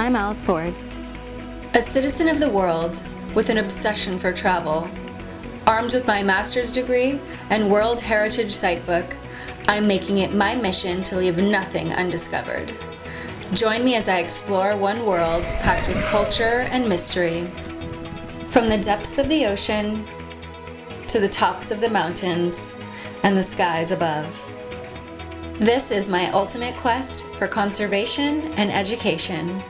I'm Alice Ford. A citizen of the world with an obsession for travel. Armed with my master's degree and World Heritage Site book, I'm making it my mission to leave nothing undiscovered. Join me as I explore one world packed with culture and mystery. From the depths of the ocean to the tops of the mountains and the skies above. This is my ultimate quest for conservation and education.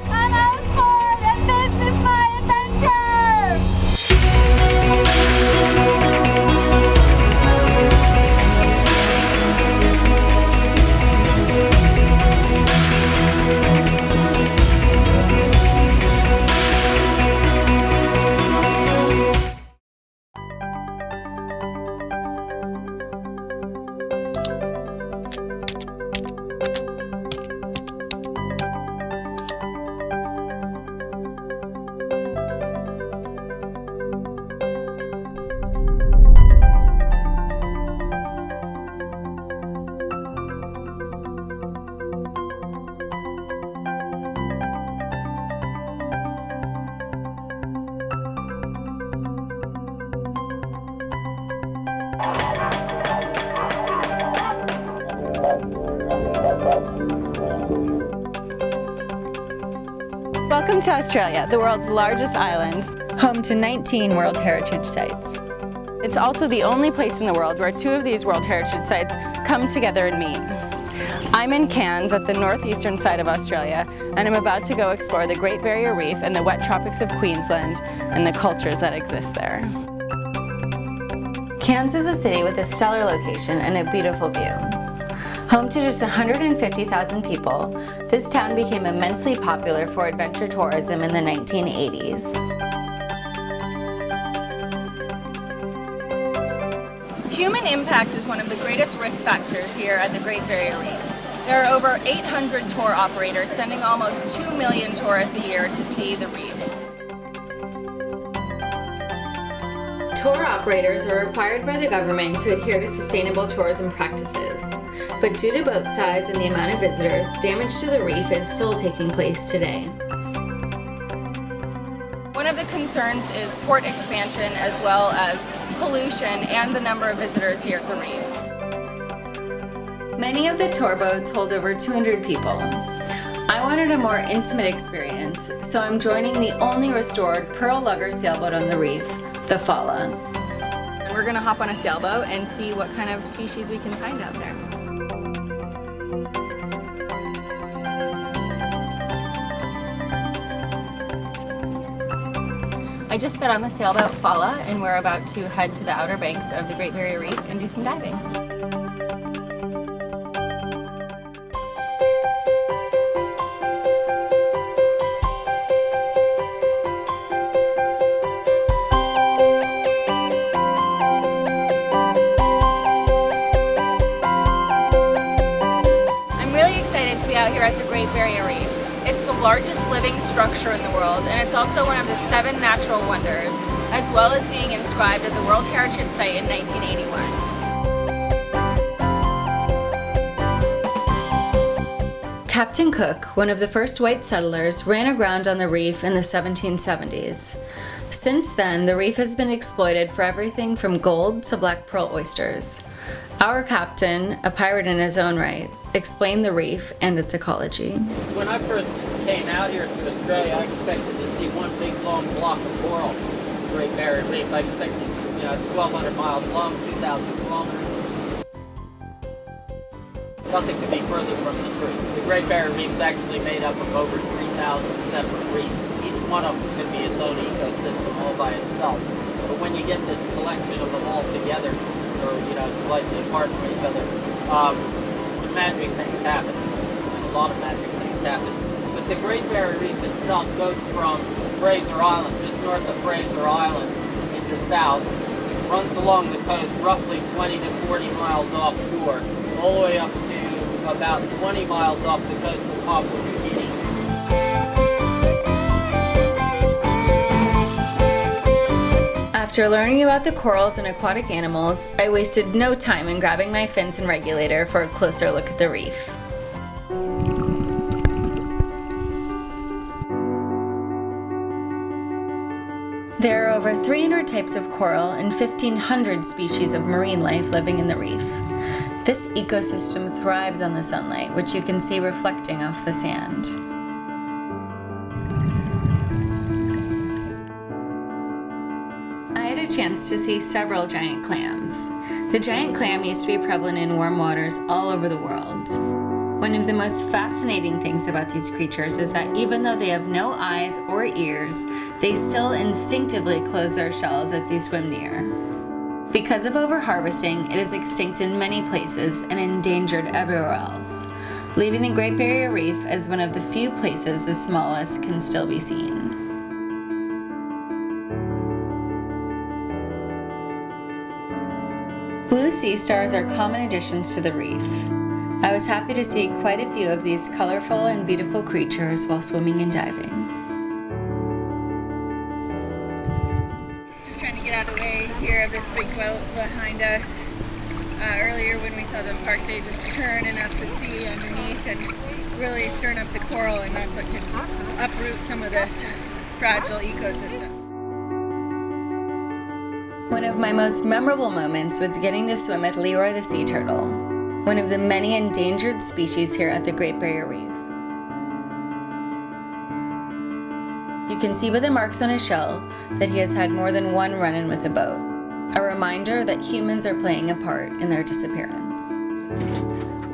I'm Alice Ford, and this is my adventure! Welcome to Australia, the world's largest island, home to 19 World Heritage Sites. It's also the only place in the world where two of these World Heritage Sites come together and meet. I'm in Cairns at the northeastern side of Australia, and I'm about to go explore the Great Barrier Reef and the wet tropics of Queensland and the cultures that exist there. Cairns is a city with a stellar location and a beautiful view. Home to just 150,000 people, this town became immensely popular for adventure tourism in the 1980s. Human impact is one of the greatest risk factors here at the Great Barrier Reef. There are over 800 tour operators sending almost 2 million tourists a year to see the reef. Tour operators are required by the government to adhere to sustainable tourism practices, but due to boat size and the amount of visitors, damage to the reef is still taking place today. One of the concerns is port expansion as well as pollution and the number of visitors here at the reef. Many of the tour boats hold over 200 people. I wanted a more intimate experience, so I'm joining the only restored pearl lugger sailboat on the reef, the Fala. And we're gonna hop on a sailboat and see what kind of species we can find out there. I just got on the sailboat Fala, and we're about to head to the outer banks of the Great Barrier Reef and do some diving. I'm really excited to be out here at the Great Barrier Reef. It's the largest living structure in the world, and it's also one of the 7 natural wonders, as well as being inscribed as a World Heritage Site in 1981. Captain Cook, one of the first white settlers, ran aground on the reef in the 1770s. Since then, the reef has been exploited for everything from gold to black pearl oysters. Our captain, a pirate in his own right, explained the reef and its ecology. When I first came out here to Australia, I expected to see one big long block of coral, the Great Barrier Reef. I expected, it's 1,200 miles long, 2,000 kilometers. Nothing could be further from the truth. The Great Barrier Reef is actually made up of over 3,000 separate reefs. Each one of them could be its own ecosystem all by itself. But when you get this collection of them all together, or slightly apart from each other, some magic things happen, and a lot of magic things happen. But the Great Barrier Reef itself goes from Fraser Island, just north of Fraser Island, in the south, runs along the coast roughly 20 to 40 miles offshore, all the way up to about 20 miles off the coast of Papua New Guinea. After learning about the corals and aquatic animals, I wasted no time in grabbing my fins and regulator for a closer look at the reef. There are over 300 types of coral and 1,500 species of marine life living in the reef. This ecosystem thrives on the sunlight, which you can see reflecting off the sand. I had a chance to see several giant clams. The giant clam used to be prevalent in warm waters all over the world. One of the most fascinating things about these creatures is that even though they have no eyes or ears, they still instinctively close their shells as you swim near. Because of overharvesting, it is extinct in many places and endangered everywhere else, leaving the Great Barrier Reef as one of the few places the smallest can still be seen. Blue sea stars are common additions to the reef. I was happy to see quite a few of these colorful and beautiful creatures while swimming and diving. Just trying to get out of the way here of this big boat behind us. Earlier when we saw the park, they just churn enough to see underneath and really stirring up the coral, and that's what can uproot some of this fragile ecosystem. One of my most memorable moments was getting to swim with Leroy the sea turtle, one of the many endangered species here at the Great Barrier Reef. You can see by the marks on his shell that he has had more than one run-in with a boat, a reminder that humans are playing a part in their disappearance.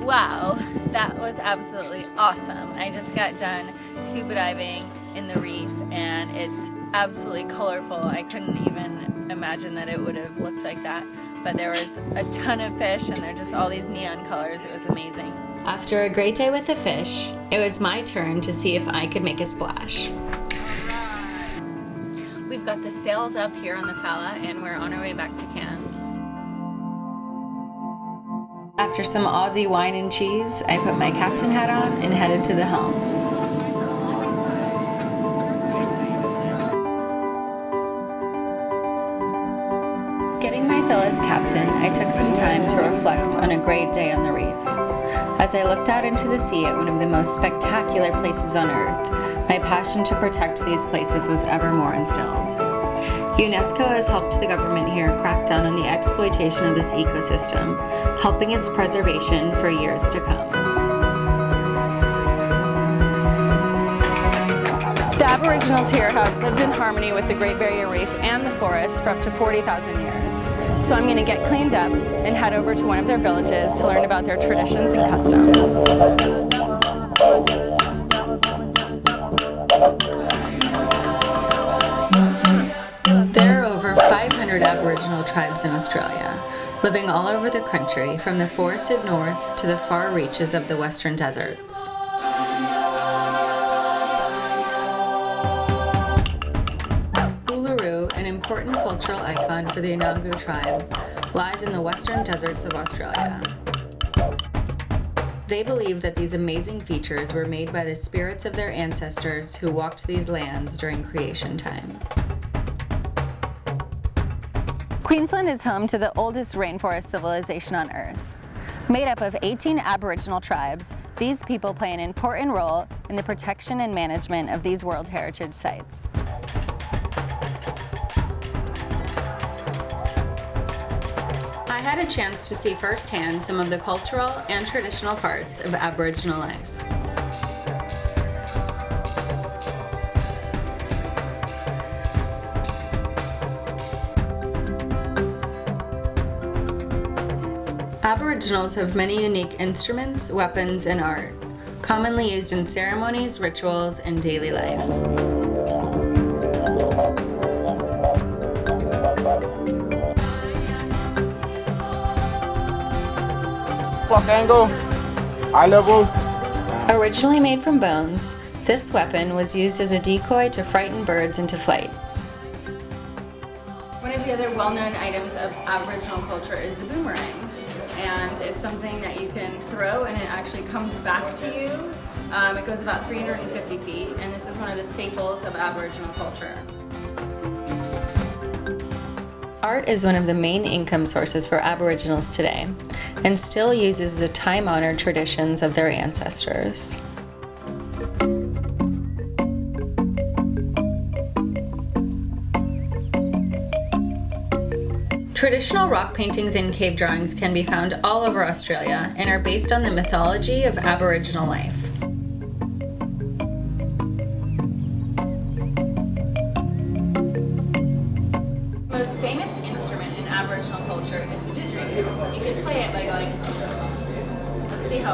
Wow, that was absolutely awesome. I just got done scuba diving in the reef and it's absolutely colorful. I couldn't even imagine that it would have looked like that. But there was a ton of fish and they're just all these neon colors. It was amazing. After a great day with the fish, it was my turn to see if I could make a splash. We've got the sails up here on the Falla and we're on our way back to Cairns. After some Aussie wine and cheese, I put my captain hat on and headed to the helm. Getting my fill as captain, I took some time to reflect on a great day on the reef. As I looked out into the sea at one of the most spectacular places on Earth, my passion to protect these places was ever more instilled. UNESCO has helped the government here crack down on the exploitation of this ecosystem, helping its preservation for years to come. The Aboriginals here have lived in harmony with the Great Barrier Reef and the forest for up to 40,000 years. So I'm going to get cleaned up and head over to one of their villages to learn about their traditions and customs. There are over 500 Aboriginal tribes in Australia, living all over the country from the forested north to the far reaches of the western deserts. An important cultural icon for the Anangu tribe, lies in the western deserts of Australia. They believe that these amazing features were made by the spirits of their ancestors who walked these lands during creation time. Queensland is home to the oldest rainforest civilization on Earth. Made up of 18 Aboriginal tribes, these people play an important role in the protection and management of these World Heritage Sites. I had a chance to see firsthand some of the cultural and traditional parts of Aboriginal life. Aboriginals have many unique instruments, weapons, and art, commonly used in ceremonies, rituals, and daily life. Block angle, eye level. Originally made from bones, this weapon was used as a decoy to frighten birds into flight. One of the other well-known items of Aboriginal culture is the boomerang. And it's something that you can throw and it actually comes back to you. It goes about 350 feet, and this is one of the staples of Aboriginal culture. Art is one of the main income sources for Aboriginals today, and still uses the time-honored traditions of their ancestors. Traditional rock paintings and cave drawings can be found all over Australia and are based on the mythology of Aboriginal life. The most famous instrument in Aboriginal culture is the didgeridoo. You can play it by going, let's see how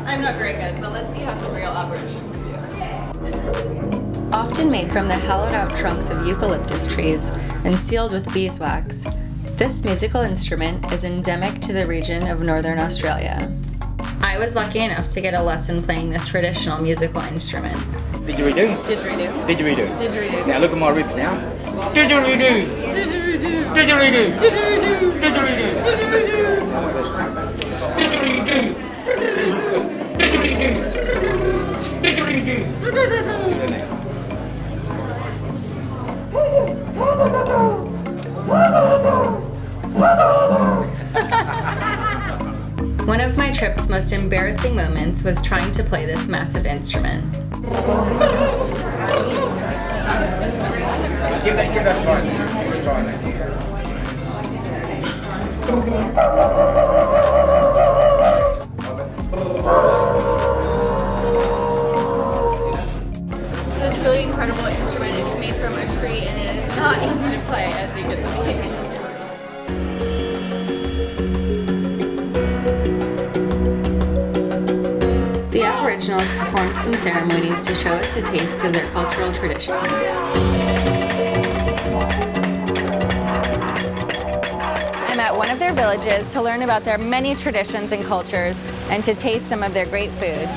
I'm not very good, but let's see how some real Aboriginals do. Often made from the hollowed out trunks of eucalyptus trees and sealed with beeswax, this musical instrument is endemic to the region of Northern Australia. I was lucky enough to get a lesson playing this traditional musical instrument. Didgeridoo. Didgeridoo. Didgeridoo. Didgeridoo. Now look at my ribs now. Didgeridoo. Didgeridoo. Didgeridoo. Didgeridoo. Didgeridoo. One of my trip's most embarrassing moments was trying to play this massive instrument. Give that a try. Give it a try. It's a truly incredible instrument. It's made from a tree and it is not easy to play, as you can see. The Aboriginals performed some ceremonies to show us a taste of their cultural traditions. I'm at one of their villages to learn about their many traditions and cultures and to taste some of their great food.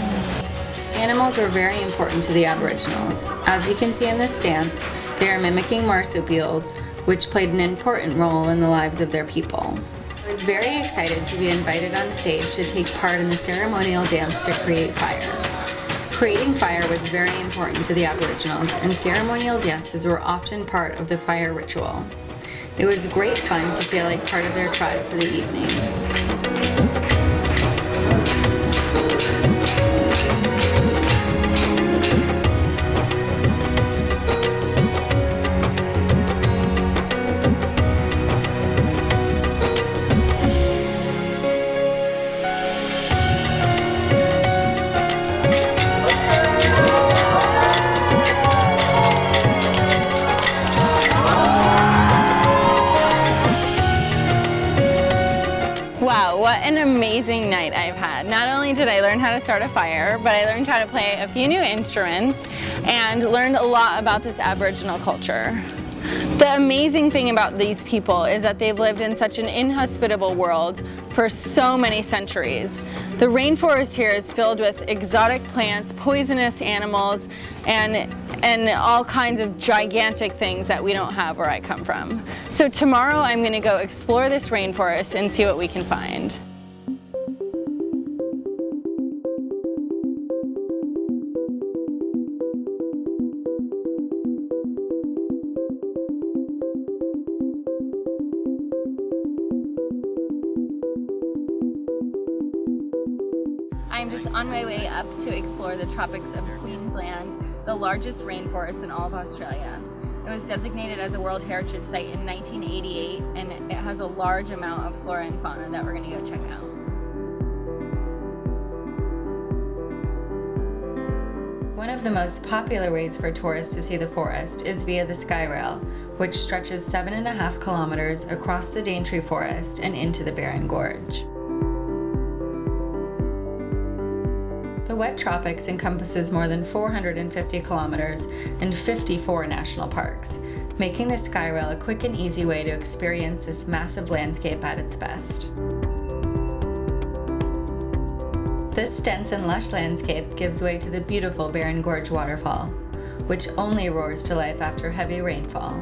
Animals were very important to the Aboriginals. As you can see in this dance, they are mimicking marsupials, which played an important role in the lives of their people. I was very excited to be invited on stage to take part in the ceremonial dance to create fire. Creating fire was very important to the Aboriginals, and ceremonial dances were often part of the fire ritual. It was great fun to feel like part of their tribe for the evening. Wow, what an amazing night I've had. Not only did I learn how to start a fire, but I learned how to play a few new instruments and learned a lot about this Aboriginal culture. The amazing thing about these people is that they've lived in such an inhospitable world for so many centuries. The rainforest here is filled with exotic plants, poisonous animals, and all kinds of gigantic things that we don't have where I come from. So tomorrow I'm going to go explore this rainforest and see what we can find. I'm just on my way up to explore the tropics of Queensland, the largest rainforest in all of Australia. It was designated as a World Heritage Site in 1988, and it has a large amount of flora and fauna that we're going to go check out. One of the most popular ways for tourists to see the forest is via the Skyrail, which stretches 7.5 kilometers across the Daintree forest and into the Barren Gorge. The wet tropics encompasses more than 450 kilometers and 54 national parks, making the Skyrail a quick and easy way to experience this massive landscape at its best. This dense and lush landscape gives way to the beautiful Barren Gorge waterfall, which only roars to life after heavy rainfall.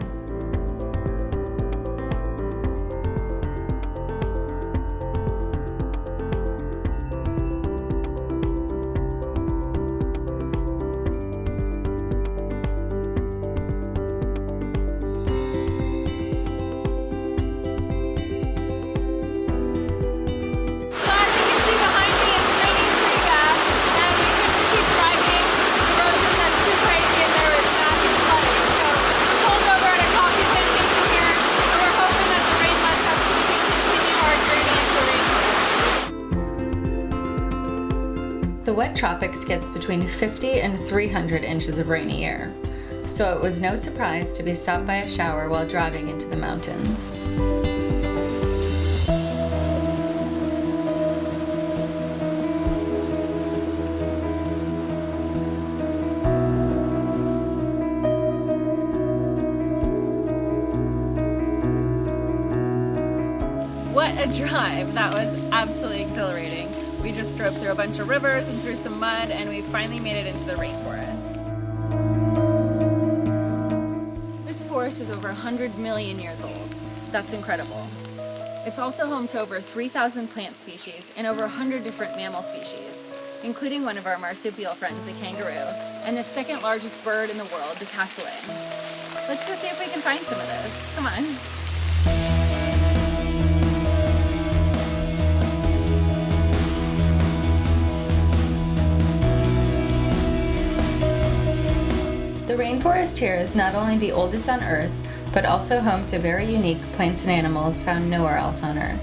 The wet tropics gets between 50 and 300 inches of rain a year, so it was no surprise to be stopped by a shower while driving into the mountains. What a drive! That was absolutely exhilarating. We just drove through a bunch of rivers and through some mud, and we finally made it into the rainforest. This forest is over 100 million years old. That's incredible. It's also home to over 3,000 plant species and over 100 different mammal species, including one of our marsupial friends, the kangaroo, and the second largest bird in the world, the cassowary. Let's go see if we can find some of those. Come on. The rainforest here is not only the oldest on Earth, but also home to very unique plants and animals found nowhere else on Earth.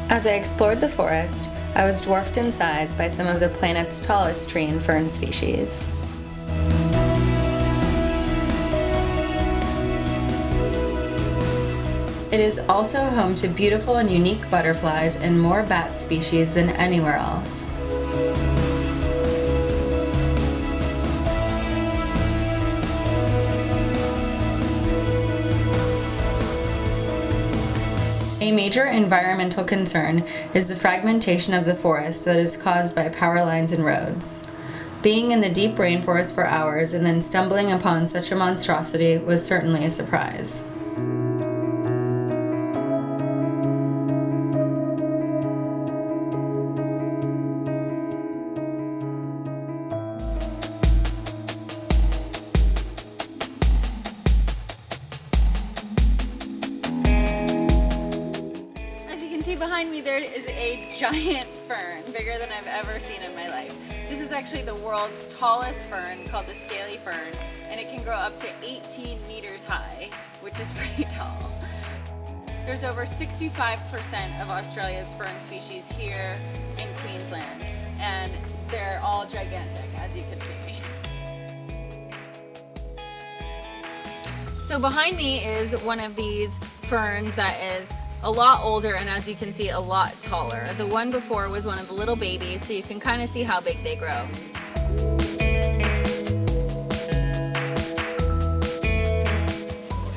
As I explored the forest, I was dwarfed in size by some of the planet's tallest tree and fern species. It is also home to beautiful and unique butterflies and more bat species than anywhere else. A major environmental concern is the fragmentation of the forest that is caused by power lines and roads. Being in the deep rainforest for hours and then stumbling upon such a monstrosity was certainly a surprise. Behind me there is a giant fern, bigger than I've ever seen in my life. This is actually the world's tallest fern, called the scaly fern, and it can grow up to 18 meters high, which is pretty tall. There's over 65% of Australia's fern species here in Queensland, and they're all gigantic, as you can see. So behind me is one of these ferns that is a lot older and, as you can see, a lot taller. The one before was one of the little babies, so you can kind of see how big they grow.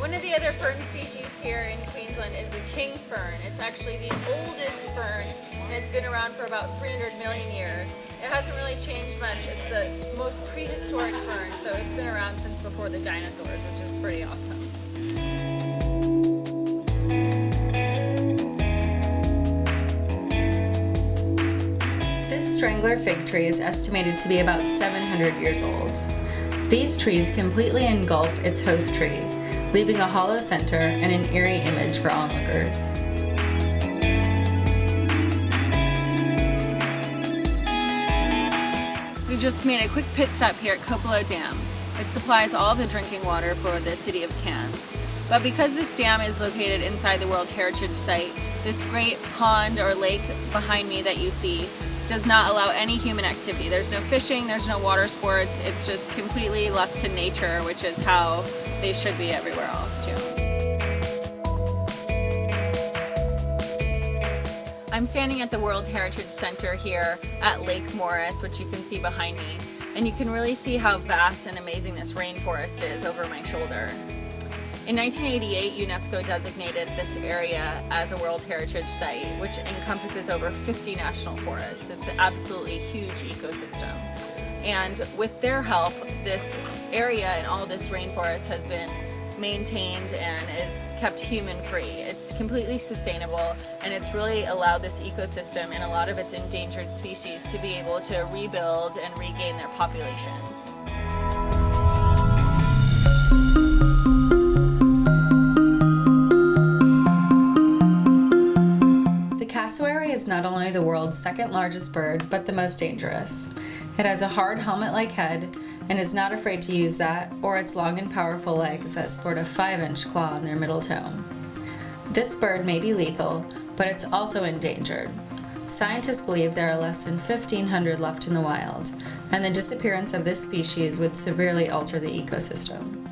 One of the other fern species here in Queensland is the king fern. It's actually the oldest fern and it's been around for about 300 million years. It hasn't really changed much. It's the most prehistoric fern, so it's been around since before the dinosaurs, which is pretty awesome. Strangler fig tree is estimated to be about 700 years old. These trees completely engulf its host tree, leaving a hollow center and an eerie image for onlookers. We've just made a quick pit stop here at Coppola Dam. It supplies all of the drinking water for the city of Cairns. But because this dam is located inside the World Heritage Site, this great pond or lake behind me that you see does not allow any human activity. There's no fishing, there's no water sports, it's just completely left to nature, which is how they should be everywhere else too. I'm standing at the World Heritage Center here at Lake Morris, which you can see behind me, and you can really see how vast and amazing this rainforest is over my shoulder. In 1988, UNESCO designated this area as a World Heritage Site, which encompasses over 50 national forests. It's an absolutely huge ecosystem. And with their help, this area and all this rainforest has been maintained and is kept human-free. It's completely sustainable, and it's really allowed this ecosystem and a lot of its endangered species to be able to rebuild and regain their populations. The cassowary is not only the world's second largest bird, but the most dangerous. It has a hard helmet-like head, and is not afraid to use that or its long and powerful legs that sport a 5-inch claw on their middle toe. This bird may be lethal, but it's also endangered. Scientists believe there are less than 1,500 left in the wild, and the disappearance of this species would severely alter the ecosystem.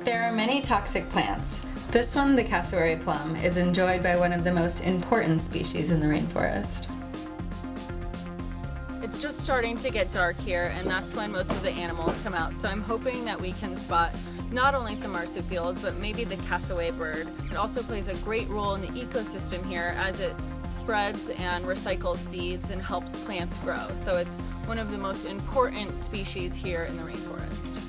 There are many toxic plants. This one, the cassowary plum, is enjoyed by one of the most important species in the rainforest. It's just starting to get dark here, and that's when most of the animals come out, so I'm hoping that we can spot not only some marsupials, but maybe the cassowary bird. It also plays a great role in the ecosystem here as it spreads and recycles seeds and helps plants grow. So it's one of the most important species here in the rainforest.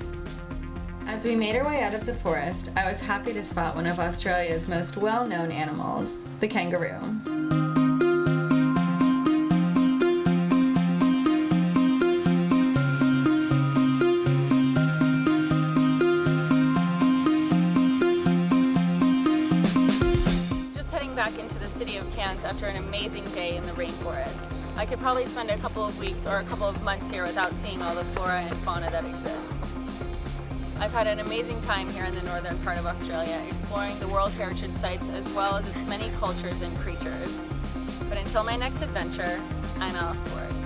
As we made our way out of the forest, I was happy to spot one of Australia's most well-known animals, the kangaroo. Back into the city of Cairns after an amazing day in the rainforest. I could probably spend a couple of weeks or a couple of months here without seeing all the flora and fauna that exist. I've had an amazing time here in the northern part of Australia, exploring the World Heritage Sites as well as its many cultures and creatures. But until my next adventure, I'm Alice Ford.